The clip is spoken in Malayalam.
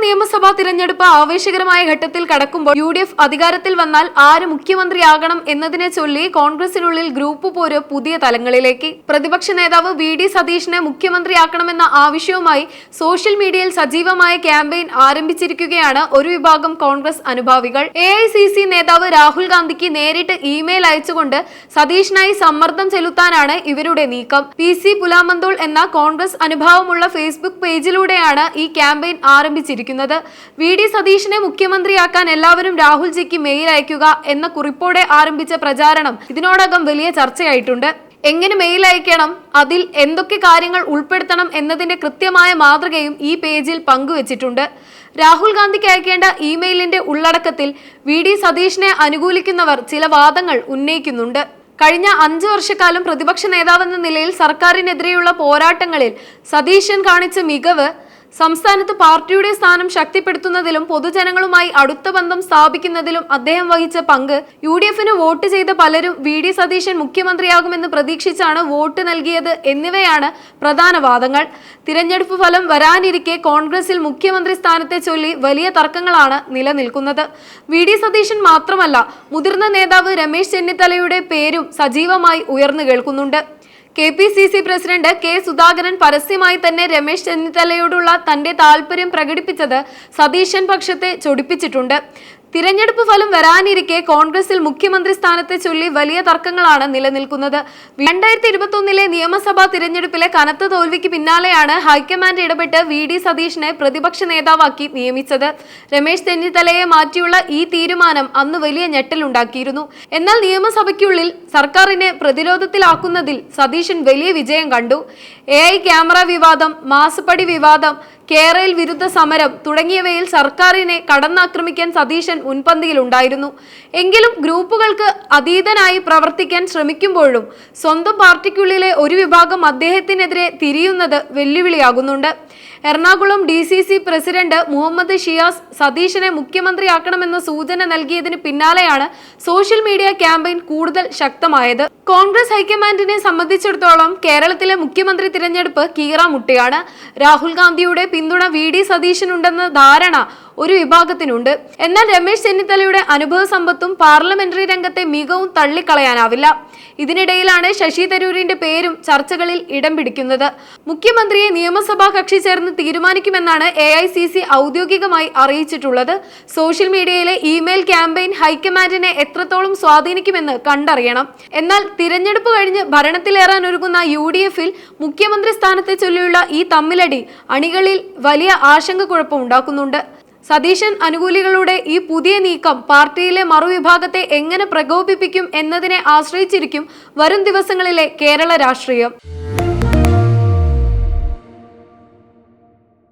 നിയമസഭാ തിരഞ്ഞെടുപ്പ് ആവേശകരമായ ഘട്ടത്തിൽ കടക്കുമ്പോൾ UDF അധികാരത്തിൽ വന്നാൽ ആര് മുഖ്യമന്ത്രിയാകണം എന്നതിനെ ചൊല്ലി കോൺഗ്രസിനുള്ളിൽ ഗ്രൂപ്പ് പോര് പുതിയ തലങ്ങളിലേക്ക്. പ്രതിപക്ഷ നേതാവ് VD സതീഷിനെ മുഖ്യമന്ത്രിയാക്കണമെന്ന ആവശ്യവുമായി സോഷ്യൽ മീഡിയയിൽ സജീവമായ ക്യാമ്പയിൻ ആരംഭിച്ചിരിക്കുകയാണ് ഒരു വിഭാഗം കോൺഗ്രസ് അനുഭാവികൾ. AICC നേതാവ് രാഹുൽ ഗാന്ധിക്ക് നേരിട്ട് ഇമെയിൽ അയച്ചുകൊണ്ട് സതീഷിനായി സമ്മർദ്ദം ചെലുത്താനാണ് ഇവരുടെ നീക്കം. PC പുലാമന്തോൾ എന്ന കോൺഗ്രസ് അനുഭാവമുള്ള ഫേസ്ബുക്ക് പേജിലൂടെയാണ് ഈ ക്യാമ്പയിൻ ആരംഭിച്ചിരിക്കുന്നത്. VD സതീഷിനെ മുഖ്യമന്ത്രിയാക്കാൻ എല്ലാവരും രാഹുൽജിക്ക് മെയിൽ അയക്കുക എന്ന കുറിപ്പോടെ ആരംഭിച്ച പ്രചാരണം ഇതിനോടകം വലിയ ചർച്ചയായിട്ടുണ്ട്. എങ്ങനെ മെയിൽ അയക്കണം, അതിൽ എന്തൊക്കെ കാര്യങ്ങൾ ഉൾപ്പെടുത്തണം എന്നതിന്റെ കൃത്യമായ മാതൃകയും ഈ പേജിൽ പങ്കുവച്ചിട്ടുണ്ട്. രാഹുൽ ഗാന്ധിക്ക് അയക്കേണ്ട ഇമെയിലിന്റെ ഉള്ളടക്കത്തിൽ VD സതീഷിനെ അനുകൂലിക്കുന്നവർ ചില വാദങ്ങൾ ഉന്നയിക്കുന്നുണ്ട്. കഴിഞ്ഞ 5 വർഷക്കാലം പ്രതിപക്ഷ നേതാവെന്ന നിലയിൽ സർക്കാരിനെതിരെയുള്ള പോരാട്ടങ്ങളിൽ സതീശൻ കാണിച്ച മികവ്, സംസ്ഥാനത്ത് പാർട്ടിയുടെ സ്ഥാനം ശക്തിപ്പെടുത്തുന്നതിലും പൊതുജനങ്ങളുമായി അടുത്ത ബന്ധം സ്ഥാപിക്കുന്നതിലും അദ്ദേഹം വഹിച്ച പങ്ക്, UDFന് വോട്ട് ചെയ്ത പലരും VD സതീശൻ മുഖ്യമന്ത്രിയാകുമെന്ന് പ്രതീക്ഷിച്ചാണ് വോട്ട് നൽകിയത് എന്നിവയാണ് പ്രധാന വാദങ്ങൾ. തിരഞ്ഞെടുപ്പ് ഫലം വരാനിരിക്കെ കോൺഗ്രസിൽ മുഖ്യമന്ത്രി സ്ഥാനത്തെ ചൊല്ലി വലിയ തർക്കങ്ങളാണ് നിലനിൽക്കുന്നത്. VD സതീശൻ മാത്രമല്ല, മുതിർന്ന നേതാവ് രമേശ് ചെന്നിത്തലയുടെ പേരും സജീവമായി ഉയർന്നു കേൾക്കുന്നുണ്ട്. KPCC പ്രസിഡന്റ് K സുധാകരൻ പരസ്യമായി തന്നെ രമേശ് ചെന്നിത്തലയോടുള്ള തന്റെ താല്പര്യം പ്രകടിപ്പിച്ചത് സതീശൻ പക്ഷത്തെ ചൊടിപ്പിച്ചിട്ടുണ്ട്. തിരഞ്ഞെടുപ്പ് ഫലം വരാനിരിക്കെ കോൺഗ്രസിൽ മുഖ്യമന്ത്രി സ്ഥാനത്തെ ചൊല്ലി വലിയ തർക്കങ്ങളാണ് നിലനിൽക്കുന്നത്. 2021 നിയമസഭാ തിരഞ്ഞെടുപ്പിലെ കനത്ത തോൽവിക്ക് പിന്നാലെയാണ് ഹൈക്കമാൻഡ് ഇടപെട്ട് VD സതീഷിനെ പ്രതിപക്ഷ നേതാവാക്കി നിയമിച്ചത്. രമേശ് ചെന്നിത്തലയെ മാറ്റിയുള്ള ഈ തീരുമാനം അന്ന് വലിയ ഞെട്ടലുണ്ടാക്കിയിരുന്നു. എന്നാൽ നിയമസഭയ്ക്കുള്ളിൽ സർക്കാരിനെ പ്രതിരോധത്തിലാക്കുന്നതിൽ സതീശൻ വലിയ വിജയം കണ്ടു. AI ക്യാമറ വിവാദം, മാസപ്പടി വിവാദം, കേരള വിരുദ്ധ സമരം തുടങ്ങിയവയിൽ സർക്കാരിനെ കടന്നാക്രമിക്കാൻ സതീശൻ മുൻപന്തിയിലുണ്ടായിരുന്നു. എങ്കിലും ഗ്രൂപ്പുകൾക്ക് അതീതനായി പ്രവർത്തിക്കാൻ ശ്രമിക്കുമ്പോഴും സ്വന്തം പാർട്ടിക്കുള്ളിലെ ഒരു വിഭാഗം അദ്ദേഹത്തിനെതിരെ തിരിയുന്നത് വെല്ലുവിളിയാകുന്നുണ്ട്. എറണാകുളം DCC പ്രസിഡന്റ് മുഹമ്മദ് ഷിയാസ് സതീശനെ മുഖ്യമന്ത്രിയാക്കണമെന്ന സൂചന നൽകിയതിന് പിന്നാലെയാണ് സോഷ്യൽ മീഡിയ ക്യാമ്പയിൻ കൂടുതൽ ശക്തമായത്. കോൺഗ്രസ് ഹൈക്കമാൻഡിനെ സംബന്ധിച്ചിടത്തോളം കേരളത്തിലെ മുഖ്യമന്ത്രി തിരഞ്ഞെടുപ്പ് കീറാമുട്ടിയാണ്. രാഹുൽ ഗാന്ധിയുടെ പിന്തുണ VD സതീശനുണ്ടെന്ന ധാരണ ഒരു വിഭാഗത്തിനുണ്ട്. എന്നാൽ രമേശ് ചെന്നിത്തലയുടെ അനുഭവ സമ്പത്തും പാർലമെന്ററി രംഗത്തെ മികവും തള്ളിക്കളയാനാവില്ല. ഇതിനിടയിലാണ് ശശി തരൂരിന്റെ പേരും ചർച്ചകളിൽ ഇടം പിടിക്കുന്നത്. മുഖ്യമന്ത്രിയെ നിയമസഭാ കക്ഷി ചേർന്ന് തീരുമാനിക്കുമെന്നാണ് AICC ഔദ്യോഗികമായി അറിയിച്ചിട്ടുള്ളത്. സോഷ്യൽ മീഡിയയിലെ ഇമെയിൽ ക്യാമ്പയിൻ ഹൈക്കമാൻഡിനെ എത്രത്തോളം സ്വാധീനിക്കുമെന്ന് കണ്ടറിയണം. എന്നാൽ തിരഞ്ഞെടുപ്പ് കഴിഞ്ഞ് ഭരണത്തിലേറാൻ ഒരുങ്ങുന്ന UDFൽ മുഖ്യമന്ത്രി സ്ഥാനത്തെ ചൊല്ലിയുള്ള ഈ തമ്മിലടി അണികളിൽ വലിയ ആശങ്ക കുഴപ്പമുണ്ടാക്കുന്നുണ്ട്. സതീശൻ അനുകൂലികളുടെ ഈ പുതിയ നീക്കം പാർട്ടിയിലെ മറുവിഭാഗത്തെ എങ്ങനെ പ്രകോപിപ്പിക്കും എന്നതിനെ ആശ്രയിച്ചിരിക്കും വരും ദിവസങ്ങളിലെ കേരള രാഷ്ട്രീയം.